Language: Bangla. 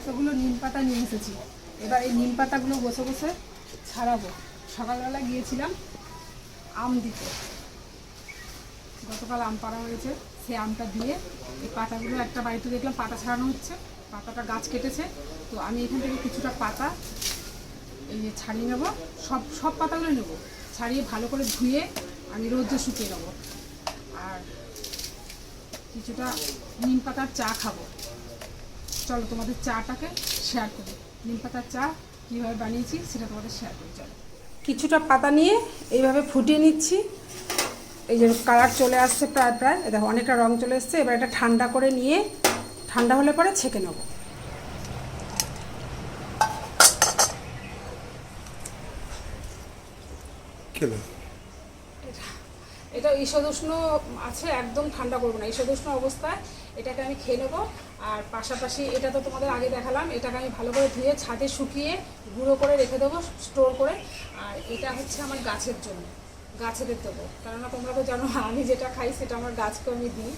এতগুলো নিম পাতা নিয়ে এসেছি। এবার এই নিম পাতাগুলো বসে বসে ছাড়াবো। সকালবেলা গিয়েছিলাম আম দিতে, গতকাল আম পাড়া হয়েছে, সেই আমটা দিয়ে এই পাতাগুলো একটা বাড়িতে দেখলাম পাতা ছাড়ানো হচ্ছে, পাতাটা গাছ কেটেছে, তো আমি এখান থেকে কিছুটা পাতা এই যে ছাড়িয়ে নেবো, সব পাতাগুলো নেবো, ছাড়িয়ে ভালো করে ধুয়ে আমি রোদে শুকিয়ে নেবো। আর কিছুটা নিম পাতার চা খাবো। চলো তোমাদের চাটাকে শেয়ার করি, নিম পাতার চা কীভাবে বানিয়েছি সেটা তোমাদের শেয়ার করি। চলো, কিছুটা পাতা নিয়ে এইভাবে ফুটিয়ে নিচ্ছি। এই যে কালার চলে আসছে প্রায় দেখো অনেকটা রং চলে এসছে। এবার এটা ঠান্ডা করে নিয়ে ঠান্ডা হলে পরে ছেঁকে নেব। এটা ঈষদুষ্ণ আছে, একদম ঠান্ডা করবো না, ঈষদুষ্ণ অবস্থায় এটাকে আমি খেয়ে নেবো। আর পাশাপাশি এটা তো তোমাদের আগে দেখালাম, এটাকে আমি ভালো করে ধুয়ে ছাদে শুকিয়ে গুঁড়ো করে রেখে দেবো স্টোর করে। আর এটা হচ্ছে আমার গাছের জন্য, গাছেদের দেবো, কেননা তোমরা তো জানো আমি যেটা খাই সেটা আমার গাছকে আমি দিই।